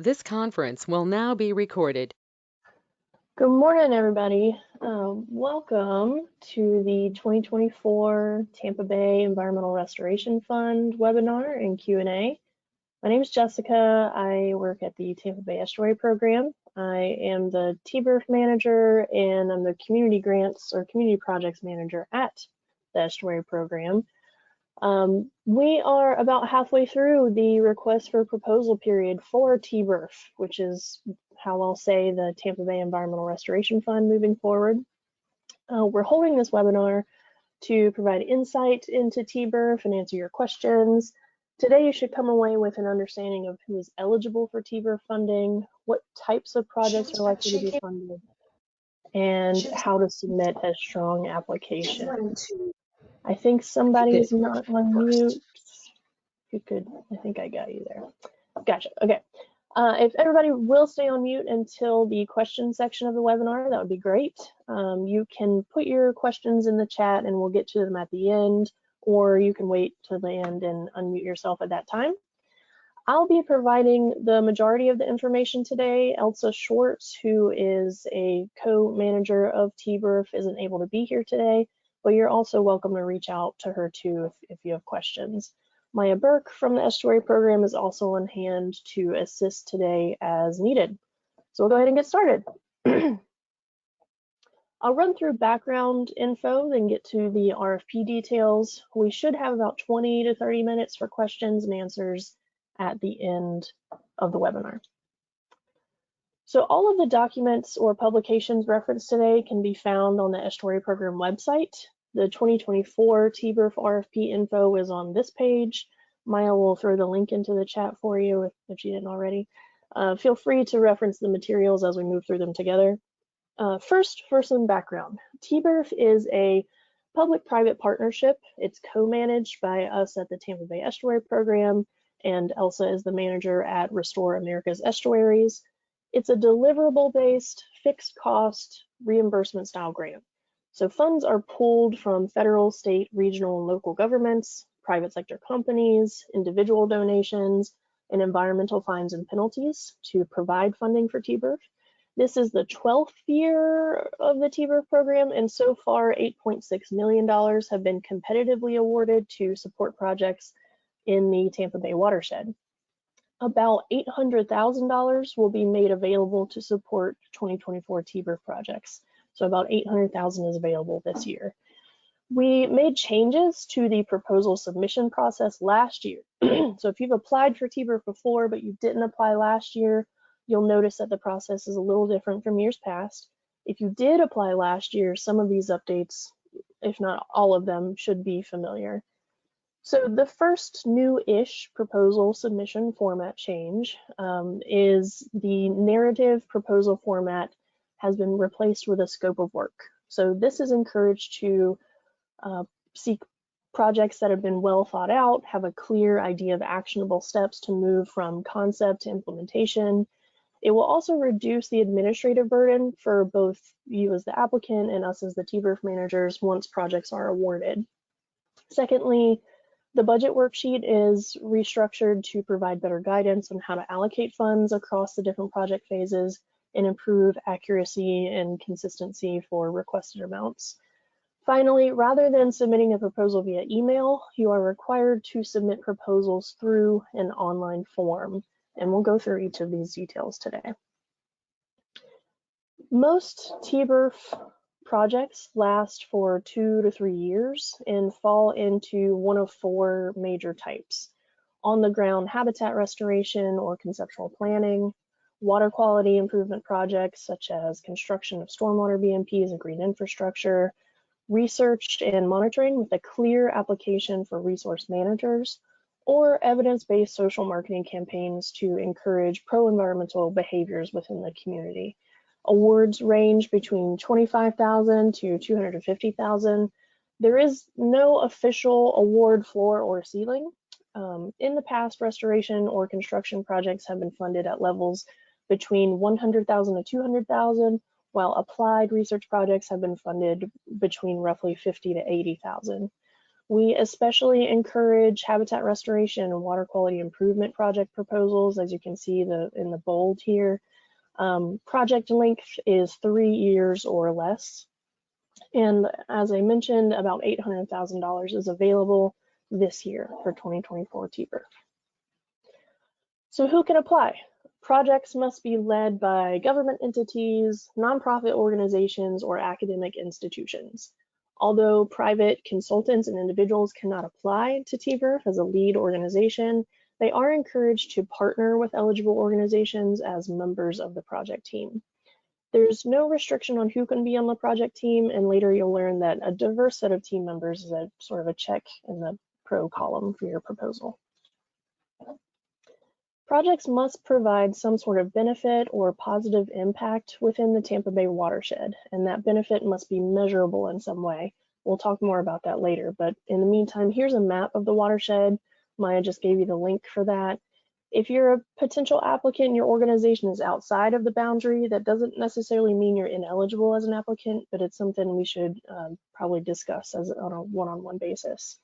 This conference will now be recorded. Good morning, everybody. Welcome to the 2024 Tampa Bay Environmental Restoration Fund webinar and Q&A. My name is Jessica. I work at the Tampa Bay Estuary Program. I am the TBERF manager and I'm the community grants or community projects manager at the Estuary Program. We are about halfway through the request for proposal period for TBERF, which is how I'll say the Tampa Bay Environmental Restoration Fund moving forward. We're holding this webinar to provide insight into TBERF and answer your questions. Today you should come away with an understanding of who is eligible for TBERF funding, what types of projects are likely to be funded, and how to submit a strong application. I think somebody is not on mute. You could, I think I got you there. Gotcha, okay. If everybody will stay on mute until the question section of the webinar, that would be great. You can put your questions in the chat and we'll get to them at the end, or you can wait till the end and unmute yourself at that time. I'll be providing the majority of the information today. Elsa Schwartz, who is a co-manager of TBERF, isn't able to be here today, but you're also welcome to reach out to her too if you have questions. Maya Burke from the Estuary Program is also on hand to assist today as needed. So we'll go ahead and get started. I'll run through background info, then get to the RFP details. We should have about 20 to 30 minutes for questions and answers at the end of the webinar. So all of the documents or publications referenced today can be found on the Estuary Program website. The 2024 TBERF RFP info is on this page. Maya will throw the link into the chat for you if she didn't already. Feel free to reference the materials as we move through them together. First, for some background, TBERF is a public-private partnership. It's co-managed by us at the Tampa Bay Estuary Program, and Elsa is the manager at Restore America's Estuaries. It's a deliverable-based, fixed-cost, reimbursement-style grant. So funds are pulled from federal, state, regional, and local governments, private sector companies, individual donations, and environmental fines and penalties to provide funding for TBERF. This is the 12th year of the TBERF program, and so far $8.6 million have been competitively awarded to support projects in the Tampa Bay watershed. About $800,000 will be made available to support 2024 TBERF projects. So about $800,000 is available this year. We made changes to the proposal submission process last year. So if you've applied for TBERF before, but you didn't apply last year, you'll notice that the process is a little different from years past. If you did apply last year, some of these updates, if not all of them, should be familiar. So the first new-ish proposal submission format change is the narrative proposal format has been replaced with a scope of work. So this is encouraged to seek projects that have been well thought out, have a clear idea of actionable steps to move from concept to implementation. It will also reduce the administrative burden for both you as the applicant and us as the TBERF managers once projects are awarded. Secondly, the budget worksheet is restructured to provide better guidance on how to allocate funds across the different project phases and improve accuracy and consistency for requested amounts. Finally, rather than submitting a proposal via email, you are required to submit proposals through an online form, and we'll go through each of these details today. Most TBERF projects last for 2 to 3 years and fall into one of 4 major types: on-the-ground habitat restoration or conceptual planning, water quality improvement projects such as construction of stormwater BMPs and green infrastructure, research and monitoring with a clear application for resource managers, or evidence-based social marketing campaigns to encourage pro-environmental behaviors within the community. Awards range between $25,000 to $250,000. There is no official award floor or ceiling. In the past, restoration or construction projects have been funded at levels between $100,000 to $200,000, while applied research projects have been funded between roughly $50,000 to $80,000. We especially encourage habitat restoration and water quality improvement project proposals, as you can see in the bold here. Project length is 3 years or less. And as I mentioned, about $800,000 is available this year for 2024 TBERF. So who can apply? Projects must be led by government entities, nonprofit organizations, or academic institutions. Although private consultants and individuals cannot apply to TBERF as a lead organization, they are encouraged to partner with eligible organizations as members of the project team. There's no restriction on who can be on the project team, and later you'll learn that a diverse set of team members is a sort of a check in the pro column for your proposal. Projects must provide some sort of benefit or positive impact within the Tampa Bay watershed, and that benefit must be measurable in some way. We'll talk more about that later, but in the meantime, here's a map of the watershed. Maya just gave you the link for that. If you're a potential applicant and your organization is outside of the boundary, that doesn't necessarily mean you're ineligible as an applicant, but it's something we should probably discuss on a one-on-one basis.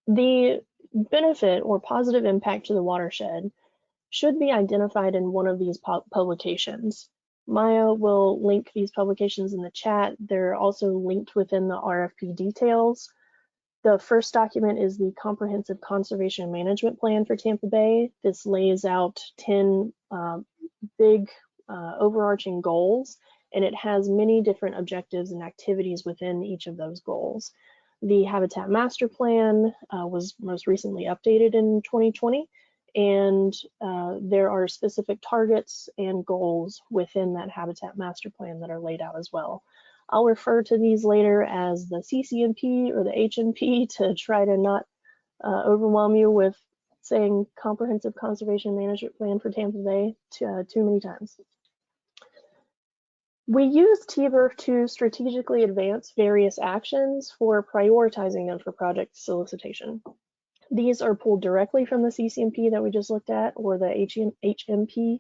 The benefit or positive impact to the watershed should be identified in one of these publications. Maya will link these publications in the chat. They're also linked within the RFP details. The first document is the Comprehensive Conservation and Management Plan for Tampa Bay. This lays out 10 big overarching goals, and it has many different objectives and activities within each of those goals. The Habitat Master Plan was most recently updated in 2020, and there are specific targets and goals within that Habitat Master Plan that are laid out as well. I'll refer to these later as the CCMP or the HMP to try to not overwhelm you with saying Comprehensive Conservation Management Plan for Tampa Bay too many times. We use TBERF to strategically advance various actions for prioritizing them for project solicitation. These are pulled directly from the CCMP that we just looked at, or the HMP.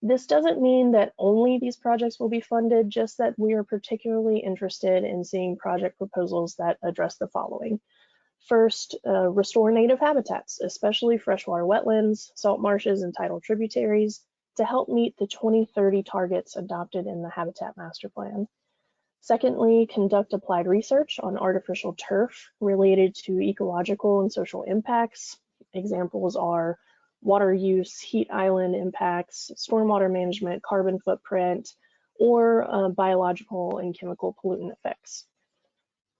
This doesn't mean that only these projects will be funded, just that we are particularly interested in seeing project proposals that address the following. First, restore native habitats, especially freshwater wetlands, salt marshes, and tidal tributaries, to help meet the 2030 targets adopted in the Habitat Master Plan. Secondly, conduct applied research on artificial turf related to ecological and social impacts. Examples are water use, heat island impacts, stormwater management, carbon footprint, or biological and chemical pollutant effects.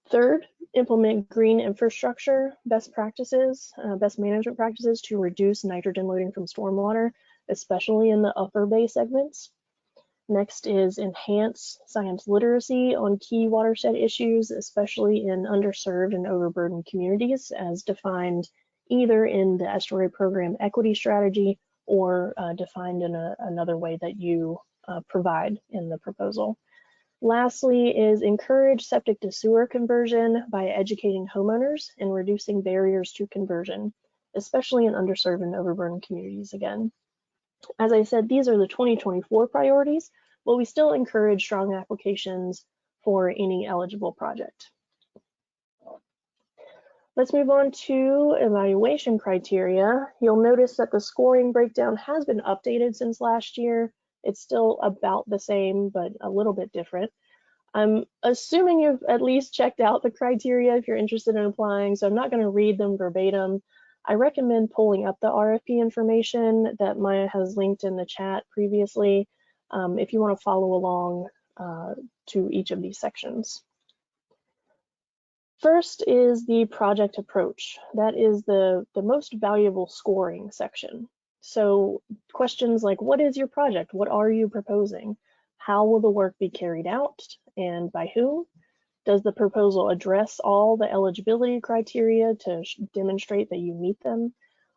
Third, implement green infrastructure best practices, best management practices to reduce nitrogen loading from stormwater, especially in the upper bay segments. Next is enhance science literacy on key watershed issues, especially in underserved and overburdened communities, as defined either in the estuary program equity strategy or defined in another way that you provide in the proposal. Lastly is encourage septic to sewer conversion by educating homeowners and reducing barriers to conversion, especially in underserved and overburdened communities again. As I said, these are the 2024 priorities, but we still encourage strong applications for any eligible project. Let's move on to evaluation criteria. You'll notice that the scoring breakdown has been updated since last year. It's still about the same, but a little bit different. I'm assuming you've at least checked out the criteria if you're interested in applying, so I'm not going to read them verbatim. I recommend pulling up the RFP information that Maya has linked in the chat previously if you want to follow along to each of these sections. First is the project approach. That is the most valuable scoring section. So questions like, what is your project? What are you proposing? How will the work be carried out and by whom? Does the proposal address all the eligibility criteria to demonstrate that you meet them?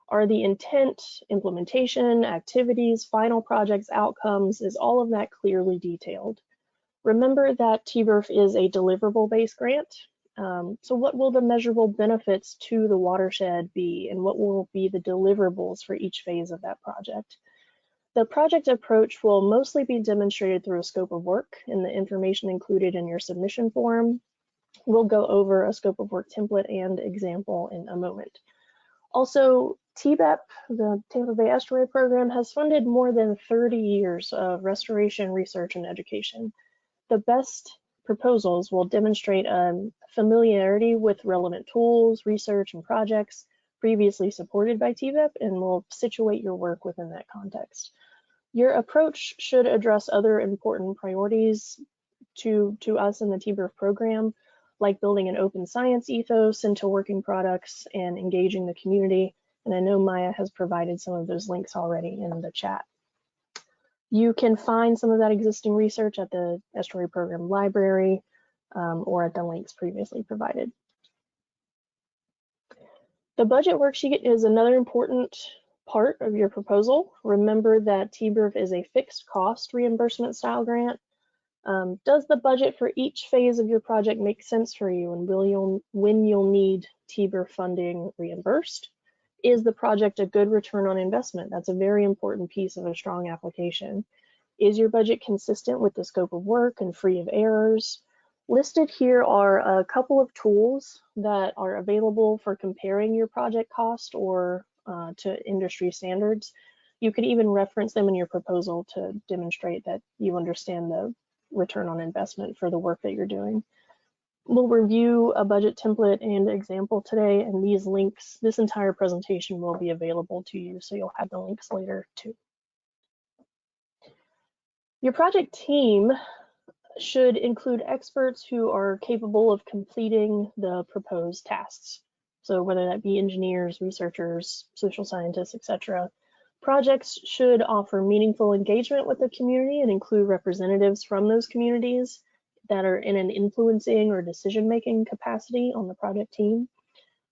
Are the intent, implementation, activities, final projects, outcomes, is all of that clearly detailed? Remember that TBERF is a deliverable-based grant. So what will the measurable benefits to the watershed be, and what will be the deliverables for each phase of that project? The project approach will mostly be demonstrated through a scope of work and the information included in your submission form. We'll go over a scope of work template and example in a moment. Also, TBEP, the Tampa Bay Estuary Program, has funded more than 30 years of restoration research and education. The best proposals will demonstrate familiarity with relevant tools, research, and projects previously supported by TBEP and will situate your work within that context. Your approach should address other important priorities to us in the TBERF program, like building an open science ethos into working products and engaging the community. And I know Maya has provided some of those links already in the chat. You can find some of that existing research at the Estuary Program Library or at the links previously provided. The budget worksheet is another important part of your proposal. Remember that TBERF is a fixed cost reimbursement style grant. Does the budget for each phase of your project make sense for you, and when you'll need TBERF funding reimbursed? Is the project a good return on investment? That's a very important piece of a strong application. Is your budget consistent with the scope of work and free of errors? Listed here are a couple of tools that are available for comparing your project cost or to industry standards. You could even reference them in your proposal to demonstrate that you understand the return on investment for the work that you're doing. We'll review a budget template and example today, and these links, this entire presentation will be available to you, so you'll have the links later too. Your project team should include experts who are capable of completing the proposed tasks. So whether that be engineers, researchers, social scientists, etc. Projects should offer meaningful engagement with the community and include representatives from those communities that are in an influencing or decision-making capacity on the project team.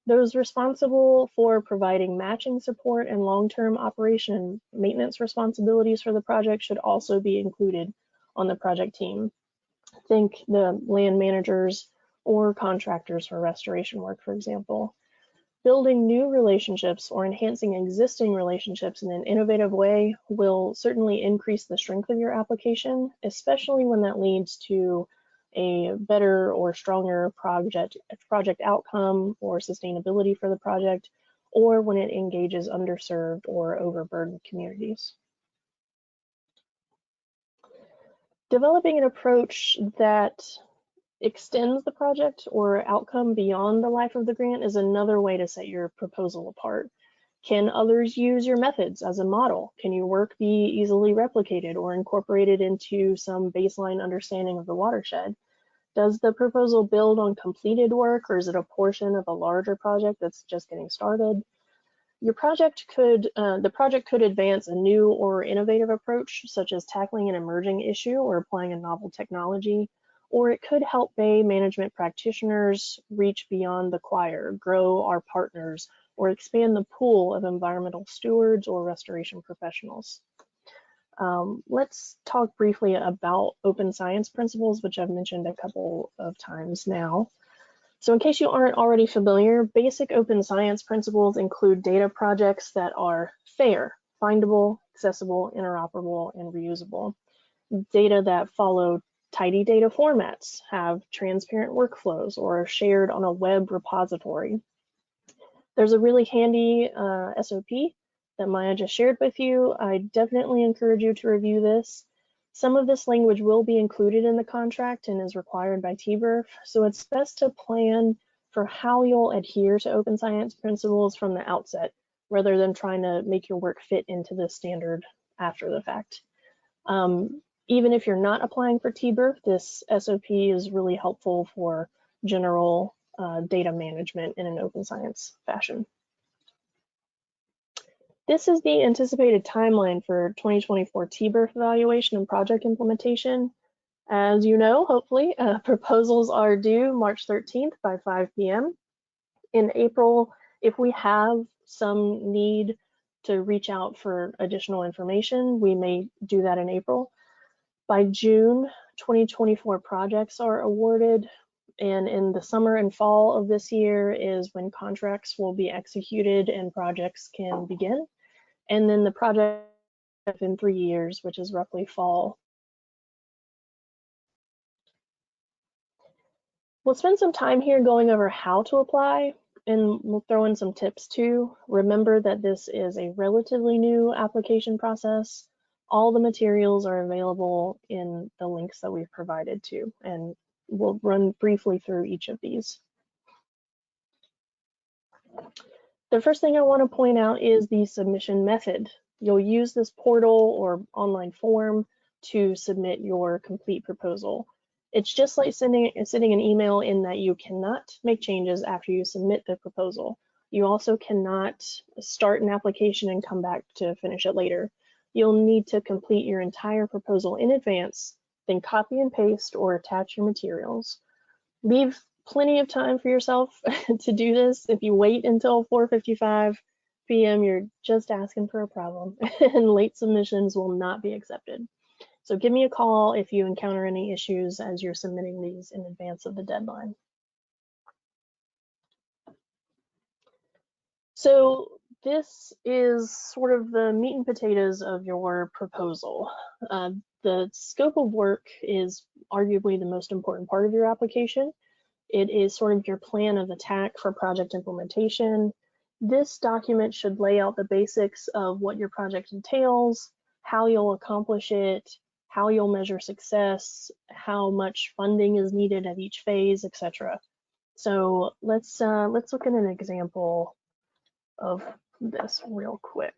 Those responsible for providing matching support and long-term operation and maintenance responsibilities for the project should also be included on the project team. Think the land managers or contractors for restoration work, for example. Building new relationships or enhancing existing relationships in an innovative way will certainly increase the strength of your application, especially when that leads to a better or stronger project outcome or sustainability for the project, or when it engages underserved or overburdened communities. Developing an approach that extends the project or outcome beyond the life of the grant is another way to set your proposal apart. Can others use your methods as a model? Can your work be easily replicated or incorporated into some baseline understanding of the watershed? Does the proposal build on completed work, or is it a portion of a larger project that's just getting started? Your project could, the project could advance a new or innovative approach, such as tackling an emerging issue or applying a novel technology, or it could help Bay management practitioners reach beyond the choir, grow our partners, or expand the pool of environmental stewards or restoration professionals. Let's talk briefly about open science principles, which I've mentioned a couple of times now. So in case you aren't already familiar, basic open science principles include data projects that are fair, findable, accessible, interoperable, and reusable. Data that follow tidy data formats, have transparent workflows, or are shared on a web repository. There's a really handy SOP that Maya just shared with you. I definitely encourage you to review this. Some of this language will be included in the contract and is required by TBERF, so it's best to plan for how you'll adhere to open science principles from the outset, rather than trying to make your work fit into the standard after the fact. Even if you're not applying for TBERF, this SOP is really helpful for general data management in an open science fashion. This is the anticipated timeline for 2024 TBERF evaluation and project implementation. As you know, hopefully, proposals are due March 13th by 5 p.m. In April, if we have some need to reach out for additional information, we may do that in April. By June, 2024 projects are awarded, and in the summer and fall of this year is when contracts will be executed and projects can begin. And then the project within 3 years, which is roughly fall. We'll spend some time here going over how to apply, and we'll throw in some tips too. Remember that this is a relatively new application process. All the materials are available in the links that we've provided too, and we'll run briefly through each of these. The first thing I want to point out is the submission method. You'll use this portal or online form to submit your complete proposal. It's just like sending an email in that you cannot make changes after you submit the proposal. You also cannot start an application and come back to finish it later. You'll need to complete your entire proposal in advance, then copy and paste or attach your materials. Leave plenty of time for yourself to do this. If you wait until 4:55 p.m., you're just asking for a problem, and late submissions will not be accepted. So give me a call if you encounter any issues as you're submitting these in advance of the deadline. So this is sort of the meat and potatoes of your proposal. The scope of work is arguably the most important part of your application. It is sort of your plan of attack for project implementation. This document should lay out the basics of what your project entails, how you'll accomplish it, how you'll measure success, how much funding is needed at each phase, etc. So let's look at an example of this real quick.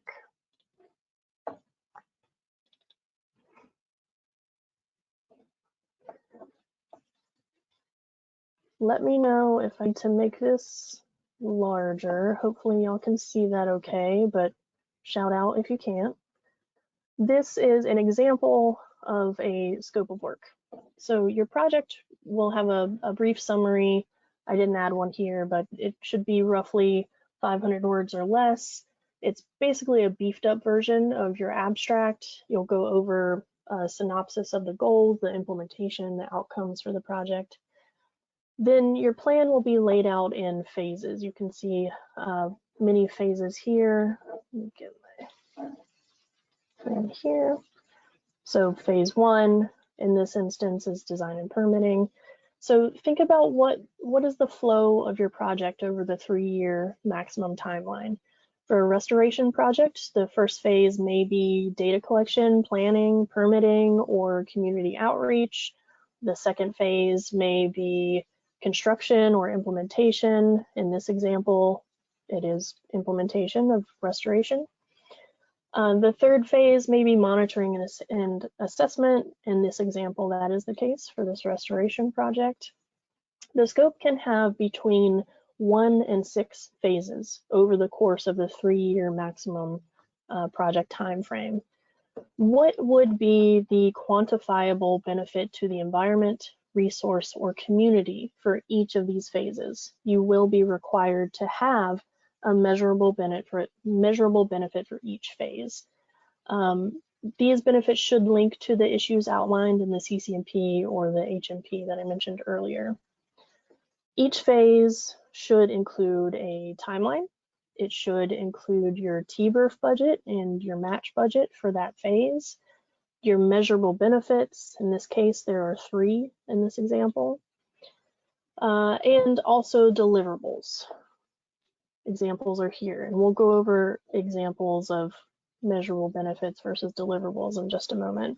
Let me know if I need to make this larger. Hopefully y'all can see that okay, but shout out if you can't. This is an example of a scope of work. So your project will have a brief summary. I didn't add one here, but it should be roughly 500 words or less. It's basically a beefed up version of your abstract. You'll go over a synopsis of the goals, the implementation, the outcomes for the project. Then your plan will be laid out in phases. You can see many phases here. Let me get my thing here. So phase 1 in this instance is design and permitting. So think about what is the flow of your project over the 3-year maximum timeline. For a restoration project, the first phase may be data collection, planning, permitting, or community outreach. The second phase may be construction or implementation. In this example, it is implementation of restoration. The third phase may be monitoring and assessment. In this example, that is the case for this restoration project. The scope can have between 1 and 6 phases over the course of the 3-year maximum project time frame. What would be the quantifiable benefit to the environment, resource, or community for each of these phases? You will be required to have a measurable benefit for each phase. These benefits should link to the issues outlined in the CCNP or the HMP that I mentioned earlier. Each phase should include a timeline. It should include your TBERF budget and your match budget for that phase. Your measurable benefits, in this case, there are 3 in this example, and also deliverables. Examples are here, and we'll go over examples of measurable benefits versus deliverables in just a moment.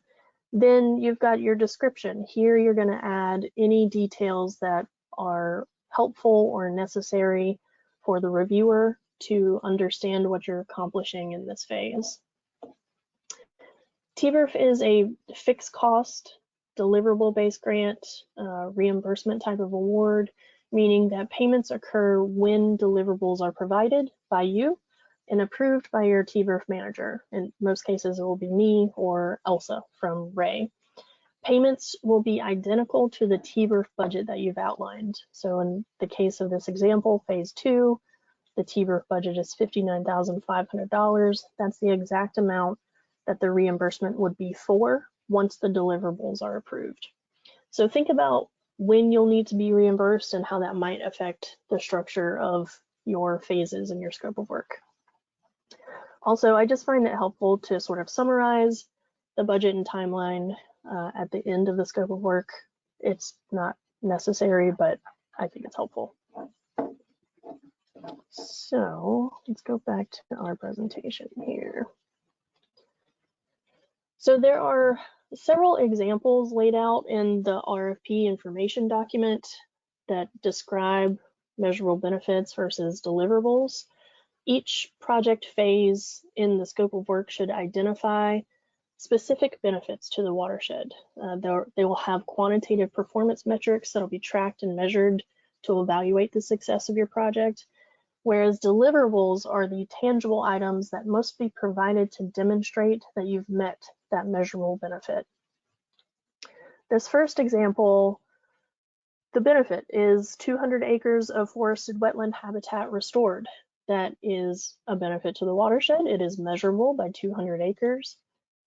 Then you've got your description. Here you're going to add any details that are helpful or necessary for the reviewer to understand what you're accomplishing in this phase. TBERF is a fixed cost, deliverable-based grant, reimbursement type of award, meaning that payments occur when deliverables are provided by you and approved by your TBERF manager. In most cases, it will be me or Elsa from Ray. Payments will be identical to the TBERF budget that you've outlined. So in the case of this example, phase 2, the TBERF budget is $59,500. That's the exact amount that the reimbursement would be for once the deliverables are approved. So think about when you'll need to be reimbursed and how that might affect the structure of your phases and your scope of work. Also, I just find it helpful to sort of summarize the budget and timeline at the end of the scope of work. It's not necessary, but I think it's helpful. So let's go back to our presentation here. So there are several examples laid out in the RFP information document that describe measurable benefits versus deliverables. Each project phase in the scope of work should identify specific benefits to the watershed. They will have quantitative performance metrics that will be tracked and measured to evaluate the success of your project, whereas deliverables are the tangible items that must be provided to demonstrate that you've met that measurable benefit. This first example, the benefit is 200 acres of forested wetland habitat restored. That is a benefit to the watershed. It is measurable by 200 acres.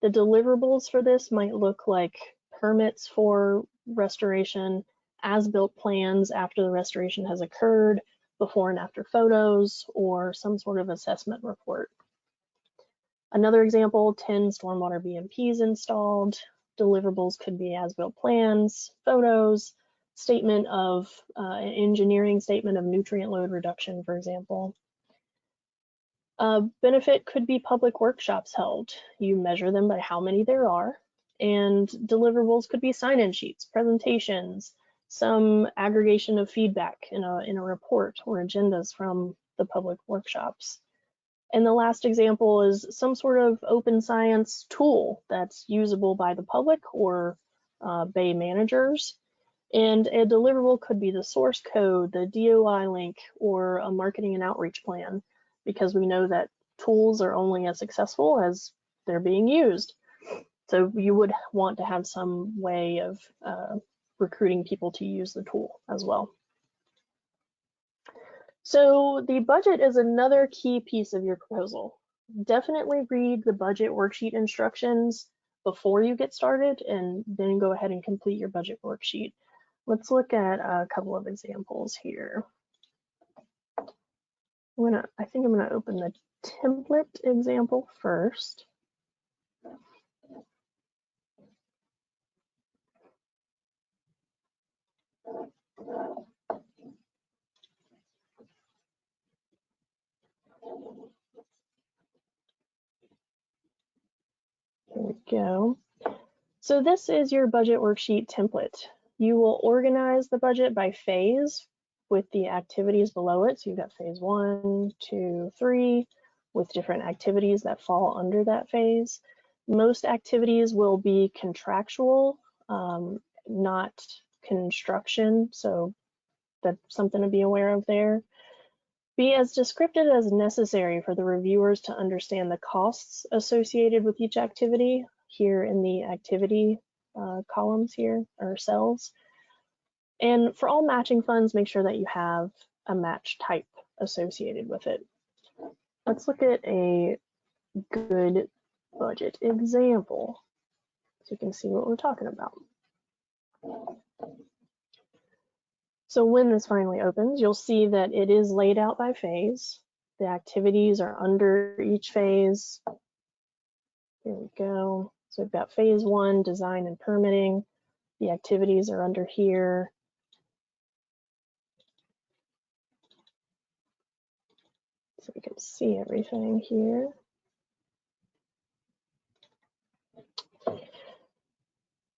The deliverables for this might look like permits for restoration, as-built plans after the restoration has occurred, before and after photos, or some sort of assessment report. Another example, 10 stormwater BMPs installed. Deliverables could be as-built plans, photos, statement of an engineering statement of nutrient load reduction, for example. A benefit could be public workshops held. You measure them by how many there are, and deliverables could be sign-in sheets, presentations, some aggregation of feedback in a report or agendas from the public workshops. And the last example is some sort of open science tool that's usable by the public or Bay managers. And a deliverable could be the source code, the DOI link, or a marketing and outreach plan, because we know that tools are only as successful as they're being used. So you would want to have some way of recruiting people to use the tool as well. So the budget is another key piece of your proposal. Definitely read the budget worksheet instructions before you get started, and then go ahead and complete your budget worksheet. Let's look at a couple of examples here. I think I'm gonna open the template example first. Here we go. So this is your budget worksheet template. You will organize the budget by phase with the activities below it. So you've got phase 1, 2, 3, with different activities that fall under that phase. Most activities will be contractual, not construction, so that's something to be aware of there. Be as descriptive as necessary for the reviewers to understand the costs associated with each activity here in the activity columns here, or cells. And for all matching funds, make sure that you have a match type associated with it. Let's look at a good budget example so you can see what we're talking about. So when this finally opens, you'll see that it is laid out by phase. The activities are under each phase. Here we go. So we've got phase 1, design and permitting. The activities are under here. So we can see everything here.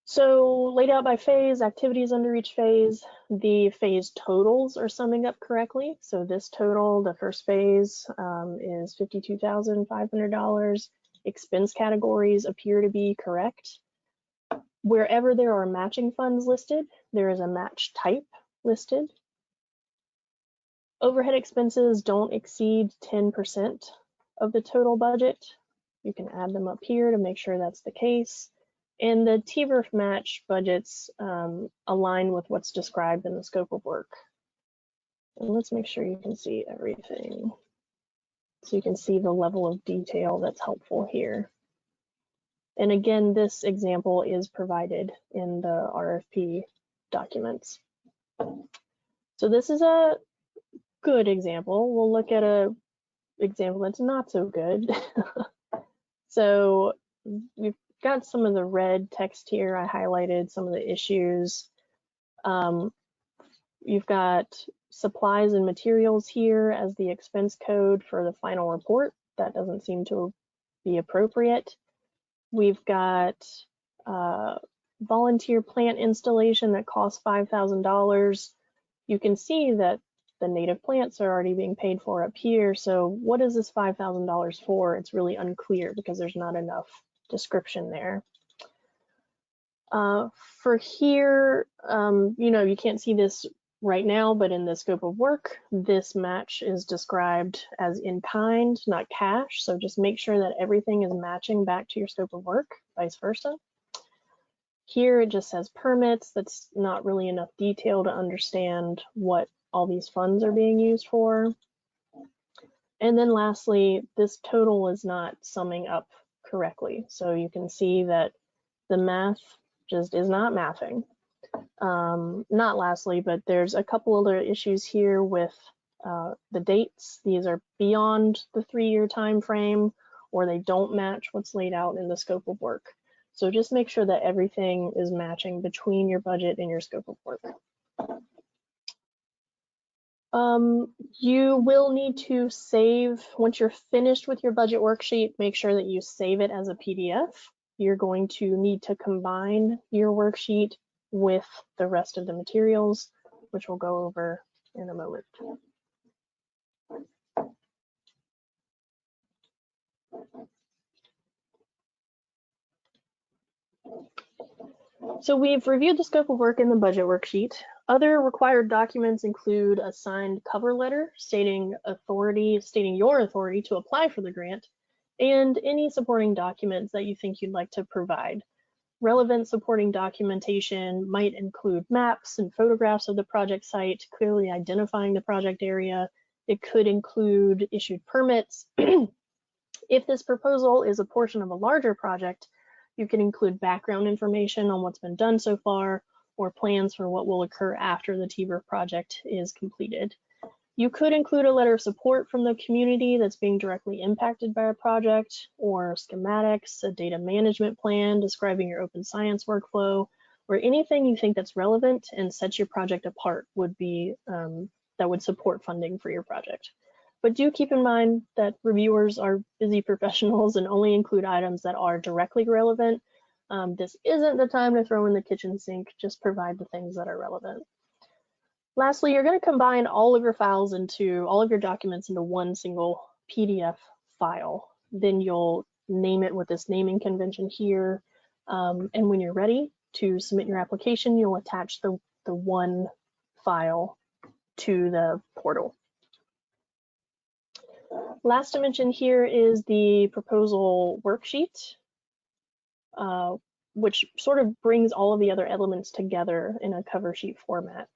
So laid out by phase, activities under each phase, the phase totals are summing up correctly. So this total, the first phase is $52,500. Expense categories appear to be correct. Wherever there are matching funds listed, there is a match type listed. Overhead expenses don't exceed 10% of the total budget. You can add them up here to make sure that's the case. And the TBERF match budgets align with what's described in the scope of work. And let's make sure you can see everything, so you can see the level of detail that's helpful here. And again, this example is provided in the RFP documents. So this is a good example. We'll look at example that's not so good. So we've got some of the red text here. I highlighted some of the issues. You've got supplies and materials here as the expense code for the final report. That doesn't seem to be appropriate. We've got volunteer plant installation that costs $5,000. You can see that the native plants are already being paid for up here. So what is this $5,000 for? It's really unclear because there's not enough description there. For here, you can't see this right now, but in the scope of work, this match is described as in kind, not cash. So just make sure that everything is matching back to your scope of work, vice versa. Here it just says permits. That's not really enough detail to understand what all these funds are being used for. And then lastly, this total is not summing up correctly. So you can see that the math just is not mathing. Not lastly, but there's a couple other issues here with the dates. These are beyond the 3-year time frame, or they don't match what's laid out in the scope of work. So just make sure that everything is matching between your budget and your scope of work. You will need to save, once you're finished with your budget worksheet, make sure that you save it as a PDF. You're going to need to combine your worksheet with the rest of the materials, which we'll go over in a moment. So we've reviewed the scope of work in the budget worksheet. Other required documents include a signed cover letter stating your authority to apply for the grant, and any supporting documents that you think you'd like to provide. Relevant supporting documentation might include maps and photographs of the project site, clearly identifying the project area. It could include issued permits. If this proposal is a portion of a larger project, you can include background information on what's been done so far, or plans for what will occur after the TBERF project is completed. You could include a letter of support from the community that's being directly impacted by a project, or schematics, a data management plan describing your open science workflow, or anything you think that's relevant and sets your project apart would be that would support funding for your project. But do keep in mind that reviewers are busy professionals and only include items that are directly relevant. This isn't the time to throw in the kitchen sink, just provide the things that are relevant. Lastly, you're going to combine all of your files all of your documents into one single PDF file. Then you'll name it with this naming convention here. And when you're ready to submit your application, you'll attach the one file to the portal. Last to mention here is the proposal worksheet, which sort of brings all of the other elements together in a cover sheet format.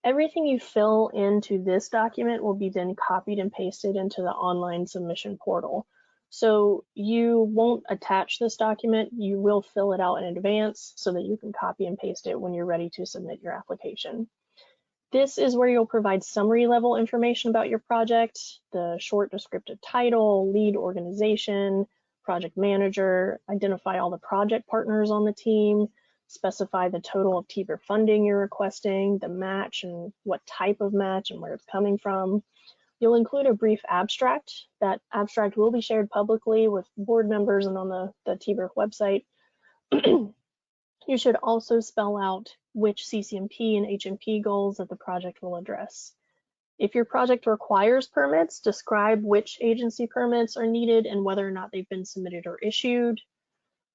Everything you fill into this document will be then copied and pasted into the online submission portal. So you won't attach this document, you will fill it out in advance so that you can copy and paste it when you're ready to submit your application. This is where you'll provide summary level information about your project, the short descriptive title, lead organization, project manager, identify all the project partners on the team, specify the total of TBERF funding you're requesting, the match and what type of match and where it's coming from. You'll include a brief abstract. That abstract will be shared publicly with board members and on the TBERF website. You should also spell out which CCMP and HMP goals that the project will address. If your project requires permits, describe which agency permits are needed and whether or not they've been submitted or issued.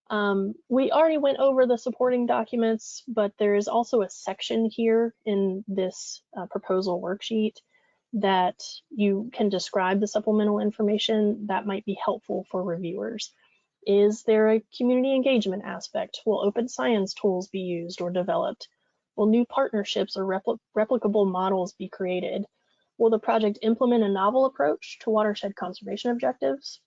We already went over the supporting documents, but there is also a section here in this proposal worksheet that you can describe the supplemental information that might be helpful for reviewers. Is there a community engagement aspect? Will open science tools be used or developed? Will new partnerships or replicable models be created? Will the project implement a novel approach to watershed conservation objectives?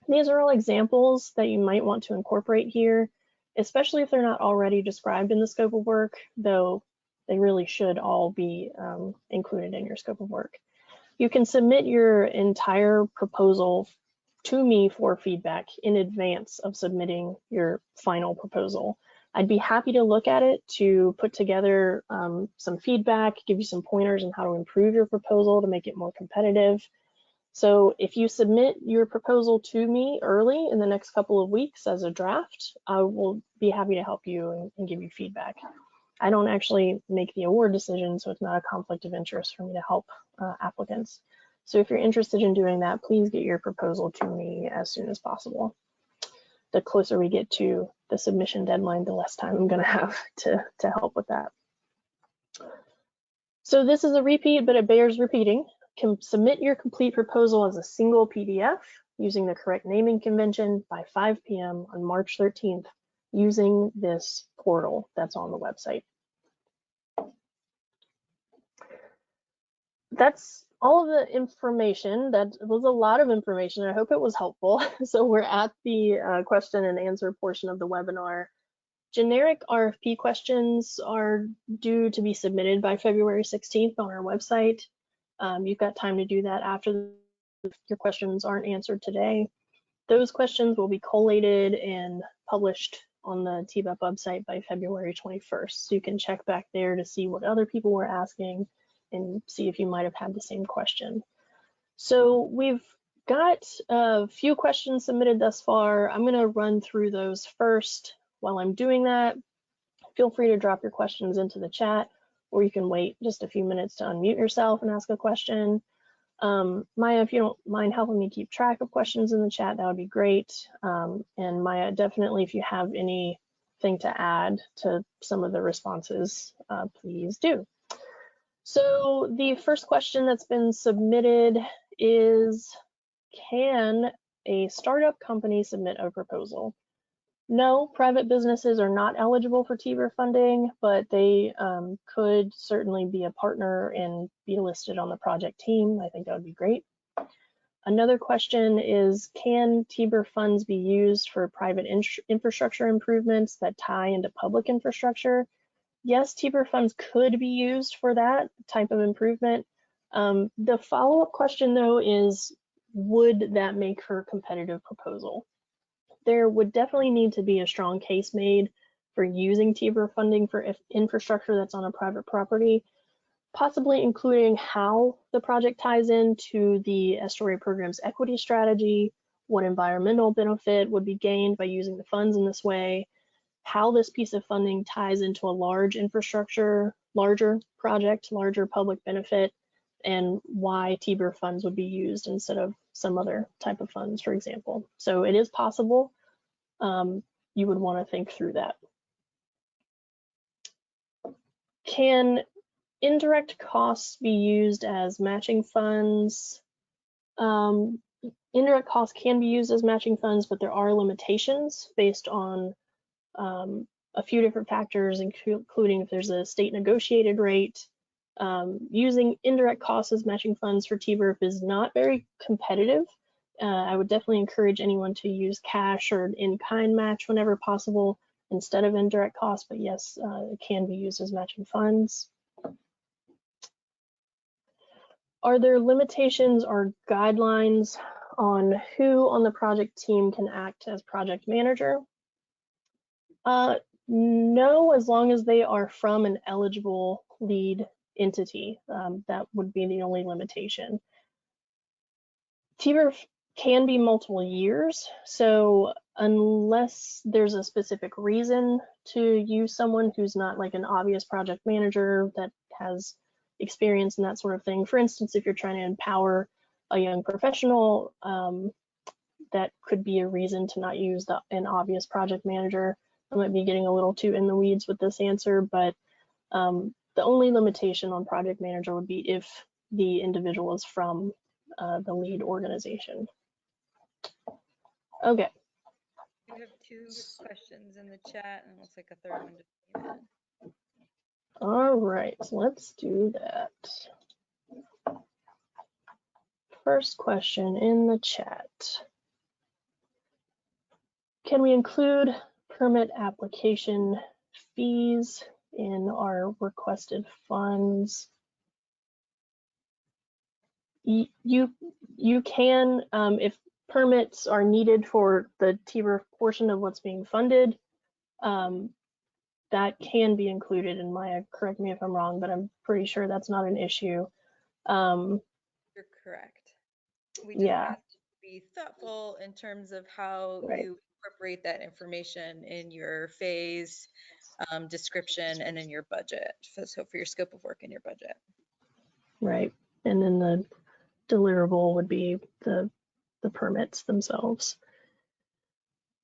These are all examples that you might want to incorporate here, especially if they're not already described in the scope of work, though they really should all be included in your scope of work. You can submit your entire proposal to me for feedback in advance of submitting your final proposal. I'd be happy to look at it to put together some feedback, give you some pointers on how to improve your proposal to make it more competitive. So if you submit your proposal to me early in the next couple of weeks as a draft, I will be happy to help you and give you feedback. I don't actually make the award decision, so it's not a conflict of interest for me to help applicants. So if you're interested in doing that, please get your proposal to me as soon as possible. The closer we get to the submission deadline, the less time I'm going to have to help with that. So this is a repeat, but it bears repeating. Can submit your complete proposal as a single PDF using the correct naming convention by 5 p.m. on March 13th using this portal that's on the website. That's all of the information. That was a lot of information. I hope it was helpful. So we're at the question and answer portion of the webinar. Generic RFP questions are due to be submitted by February 16th on our website. You've got time to do that after your questions aren't answered today. Those questions will be collated and published on the TBEP website by February 21st. So you can check back there to see what other people were asking and see if you might have had the same question. So we've got a few questions submitted thus far. I'm going to run through those first. While I'm doing that, feel free to drop your questions into the chat, or you can wait just a few minutes to unmute yourself and ask a question. Maya, if you don't mind helping me keep track of questions in the chat, that would be great. And Maya, definitely, if you have anything to add to some of the responses, please do. So the first question that's been submitted is, can a startup company submit a proposal? No, private businesses are not eligible for TBERF funding, but they could certainly be a partner and be listed on the project team. I think that would be great. Another question is, can TBERF funds be used for private infrastructure improvements that tie into public infrastructure? Yes, TBERF funds could be used for that type of improvement. The follow-up question, though, is, would that make for a competitive proposal? There would definitely need to be a strong case made for using TBERF funding for infrastructure that's on a private property, possibly including how the project ties into the estuary program's equity strategy, what environmental benefit would be gained by using the funds in this way, how this piece of funding ties into a large infrastructure, larger project, larger public benefit, and why TBERF funds would be used instead of some other type of funds, for example. So it is possible. You would want to think through that. Can indirect costs be used as matching funds? Indirect costs can be used as matching funds, but there are limitations based on a few different factors, including if there's a state negotiated rate. Using indirect costs as matching funds for TBERF is not very competitive. I would definitely encourage anyone to use cash or in-kind match whenever possible instead of indirect costs, but yes, it can be used as matching funds. Are there limitations or guidelines on who on the project team can act as project manager? No, as long as they are from an eligible lead entity. That would be the only limitation. TBERF can be multiple years, so unless there's a specific reason to use someone who's not like an obvious project manager that has experience and that sort of thing. For instance, if you're trying to empower a young professional, that could be a reason to not use an obvious project manager. I might be getting a little too in the weeds with this answer, but the only limitation on project manager would be if the individual is from the lead organization. Okay. We have 2 questions in the chat, and it looks like a third one just came in. All right, let's do that. First question in the chat. Can we include permit application fees in our requested funds? You can, if permits are needed for the TBERF portion of what's being funded, that can be included in Maya. Correct me if I'm wrong, but I'm pretty sure that's not an issue. You're correct. We just Yeah, have to be thoughtful in terms of how right, you incorporate that information in your phase description and in your budget. So for your scope of work in your budget. right. And then the deliverable would be the permits themselves.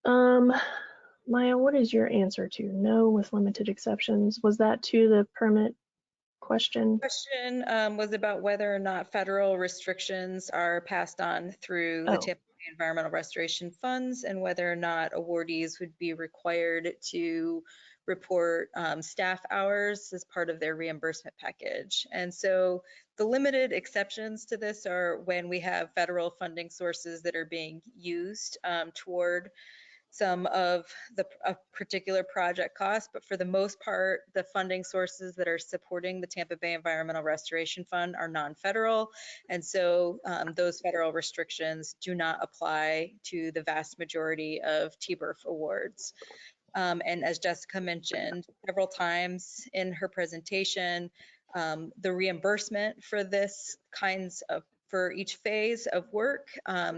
Maya, what is your answer to no with limited exceptions? Was that to the permit question? Question was about whether or not federal restrictions are passed on through the Oh, Tampa Bay Environmental Restoration Funds and whether or not awardees would be required to report staff hours as part of their reimbursement package. And so the limited exceptions to this are when we have federal funding sources that are being used toward some of the particular project costs, but for the most part, the funding sources that are supporting the Tampa Bay Environmental Restoration Fund are non-federal, and so those federal restrictions do not apply to the vast majority of TBERF awards. And as Jessica mentioned several times in her presentation, the reimbursement for this kinds of for each phase of work,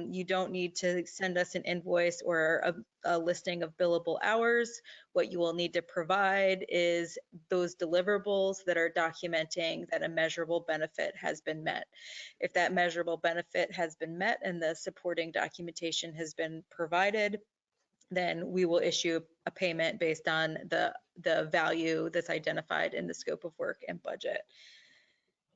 you don't need to send us an invoice or a listing of billable hours. What you will need to provide is those deliverables that are documenting that a measurable benefit has been met. If that measurable benefit has been met and the supporting documentation has been provided, then we will issue a payment based on the value that's identified in the scope of work and budget.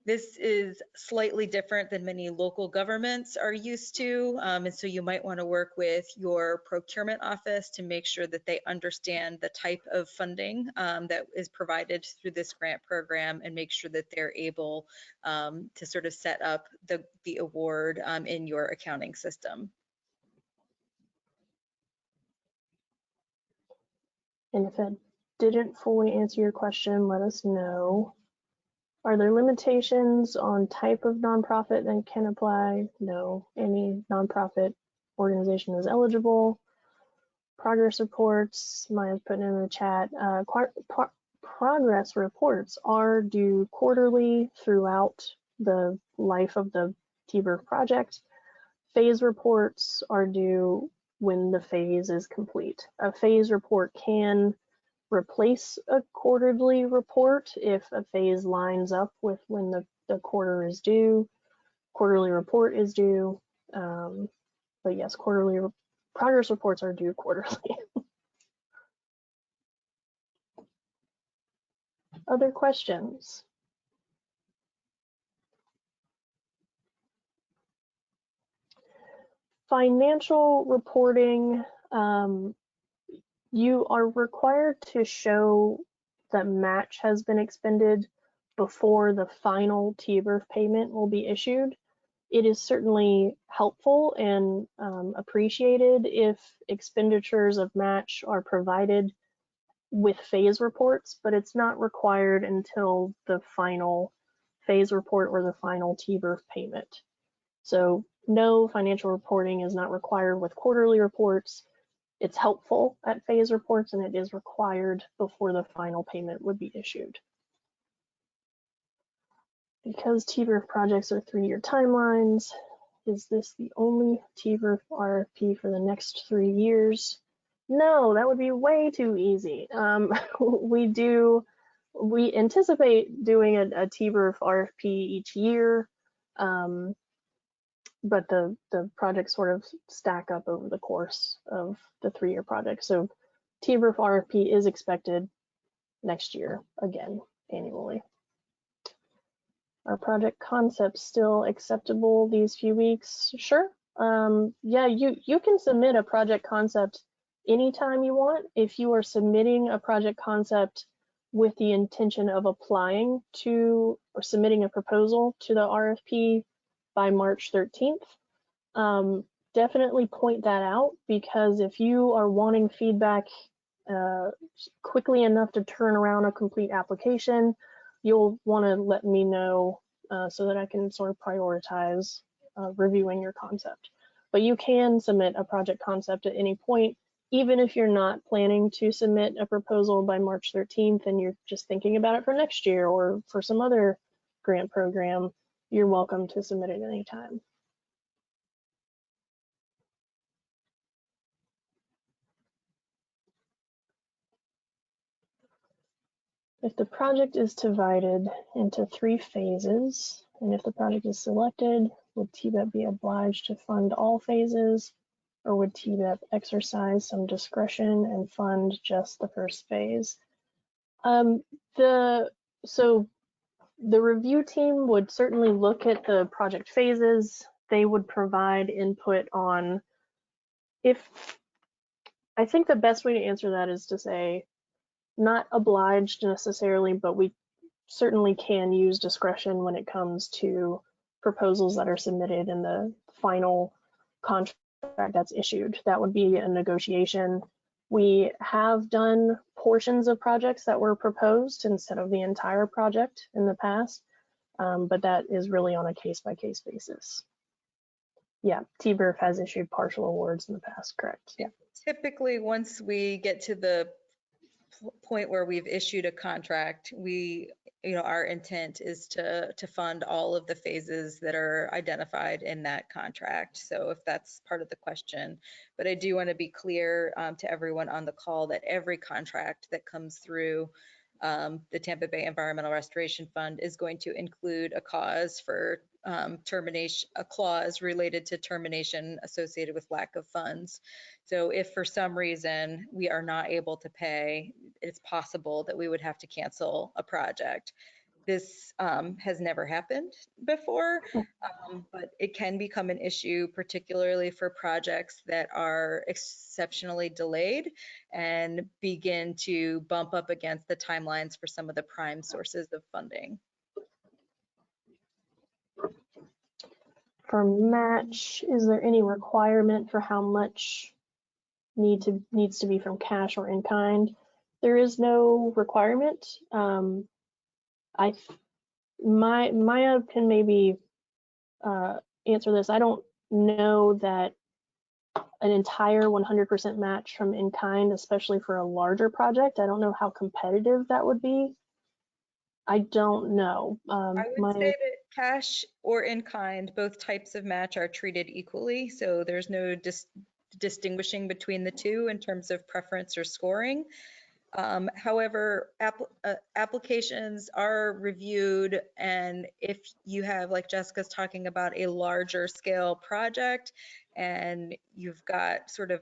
This is slightly different than many local governments are used to, and so you might want to work with your procurement office to make sure that they understand the type of funding that is provided through this grant program and make sure that they're able to sort of set up the award in your accounting system. and if it didn't fully answer your question, let us know. Are there limitations on type of nonprofit that can apply? No, any nonprofit organization is eligible. Progress reports, Maya's putting in the chat. Progress reports are due quarterly throughout the life of the TBERF project. Phase reports are due when the phase is complete. A phase report can replace a quarterly report if a phase lines up with when the quarter is due, quarterly report is due. But yes, quarterly progress reports are due quarterly. Other questions? Financial reporting, you are required to show that match has been expended before the final TBERF payment will be issued. It is certainly helpful and appreciated if expenditures of match are provided with phase reports, but it's not required until the final phase report or the final TBERF payment. So no, financial reporting is not required with quarterly reports. It's helpful at phase reports, and it is required before the final payment would be issued. Because TBERF projects are 3-year timelines, is this the only TBERF RFP for the next 3 years? No, that would be way too easy. We anticipate doing a TBERF RFP each year, but the projects sort of stack up over the course of the 3-year project. So TBERF RFP is expected next year, again, annually. Are project concepts still acceptable these few weeks? Sure. Yeah, you can submit a project concept anytime you want. If you are submitting a project concept with the intention of applying to or submitting a proposal to the RFP by March 13th, definitely point that out, because if you are wanting feedback quickly enough to turn around a complete application, you'll want to let me know so that I can sort of prioritize reviewing your concept. But you can submit a project concept at any point, even if you're not planning to submit a proposal by March 13th and you're just thinking about it for next year or for some other grant program, you're welcome to submit it anytime. If the project is divided into 3 phases, and if the project is selected, would TBEP be obliged to fund all phases, or would TBEP exercise some discretion and fund just the first phase? So the review team would certainly look at the project phases. They would provide input on I think the best way to answer that is to say, not obliged necessarily, but we certainly can use discretion when it comes to proposals that are submitted in the final contract that's issued. That would be a negotiation. We have done portions of projects that were proposed instead of the entire project in the past, but that is really on a case-by-case basis. Yeah, TBERF has issued partial awards in the past, correct? Yeah. Typically, once we get to the point where we've issued a contract, our intent is to fund all of the phases that are identified in that contract. So if that's part of the question, but I do want to be clear to everyone on the call that every contract that comes through the Tampa Bay Environmental Restoration Fund is going to include a cause for termination, a clause related to termination associated with lack of funds. So if for some reason we are not able to pay, it's possible that we would have to cancel a project. This has never happened before, but it can become an issue, particularly for projects that are exceptionally delayed and begin to bump up against the timelines for some of the prime sources of funding. For match, is there any requirement for how much needs to be from cash or in kind? There is no requirement. Maya can maybe answer this. I don't know that an entire 100% match from in kind, especially for a larger project. I don't know how competitive that would be. I don't know. I would say that cash or in kind, both types of match are treated equally. So there's no distinguishing between the two in terms of preference or scoring. However, applications are reviewed, and if you have, like Jessica's talking about, a larger scale project and you've got sort of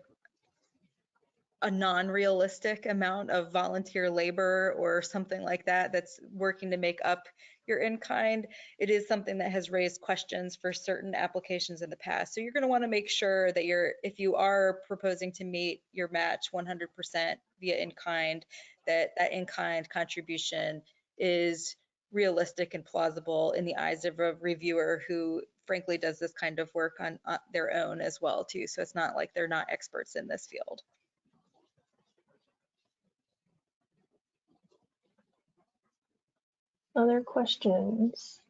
a non-realistic amount of volunteer labor or something like that that's working to make up your in-kind, it is something that has raised questions for certain applications in the past. So you're going to want to make sure that if you are proposing to meet your match 100% via in-kind, that in-kind contribution is realistic and plausible in the eyes of a reviewer who frankly does this kind of work on their own as well too. So it's not like they're not experts in this field. Other questions?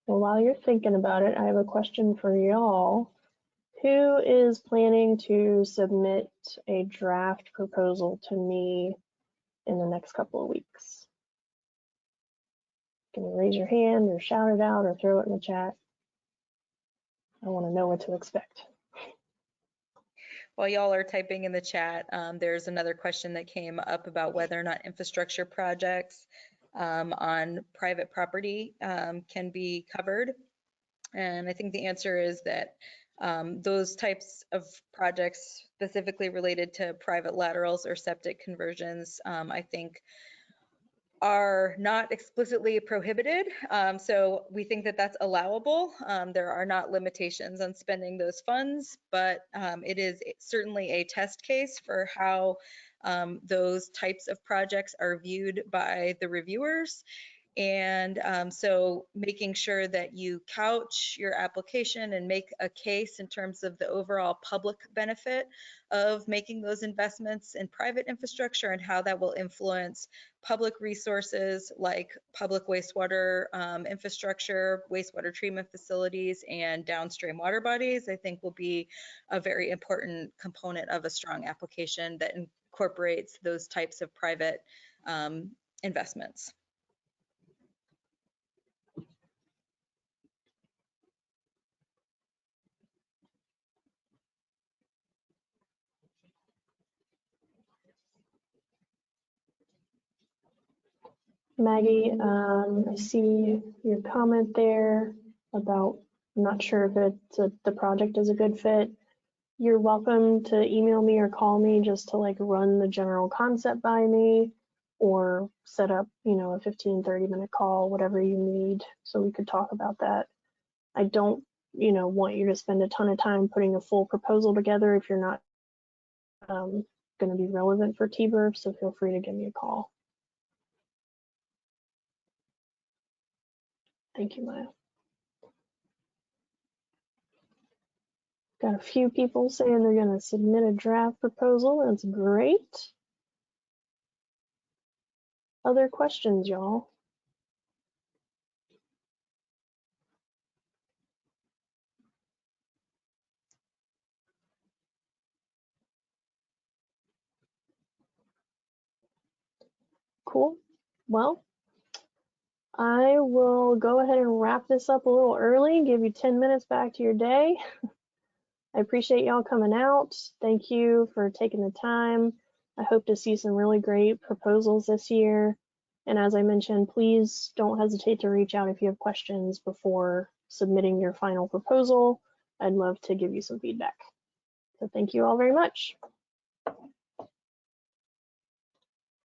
Well, while you're thinking about it, I have a question for y'all. Who is planning to submit a draft proposal to me in the next couple of weeks? Can you raise your hand or shout it out or throw it in the chat? I want to know what to expect. While y'all are typing in the chat, there's another question that came up about whether or not infrastructure projects on private property can be covered. And I think the answer is that those types of projects specifically related to private laterals or septic conversions, I think are not explicitly prohibited. So we think that that's allowable. There are not limitations on spending those funds, but it is certainly a test case for how those types of projects are viewed by the reviewers. And so making sure that you couch your application and make a case in terms of the overall public benefit of making those investments in private infrastructure and how that will influence public resources like public wastewater infrastructure, wastewater treatment facilities, and downstream water bodies, I think will be a very important component of a strong application that incorporates those types of private investments. Maggie, I see your comment there about not sure if the project is a good fit. You're welcome to email me or call me just to like run the general concept by me, or set up, you know, a 15-30 minute call, whatever you need, so we could talk about that. I don't, you know, want you to spend a ton of time putting a full proposal together if you're not going to be relevant for TBERF, so feel free to give me a call. Thank you, Maya. Got a few people saying they're going to submit a draft proposal. That's great. Other questions, y'all? Cool. Well, I will go ahead and wrap this up a little early, give you 10 minutes back to your day. I appreciate y'all coming out. Thank you for taking the time. I hope to see some really great proposals this year. And as I mentioned, please don't hesitate to reach out if you have questions before submitting your final proposal. I'd love to give you some feedback. So thank you all very much.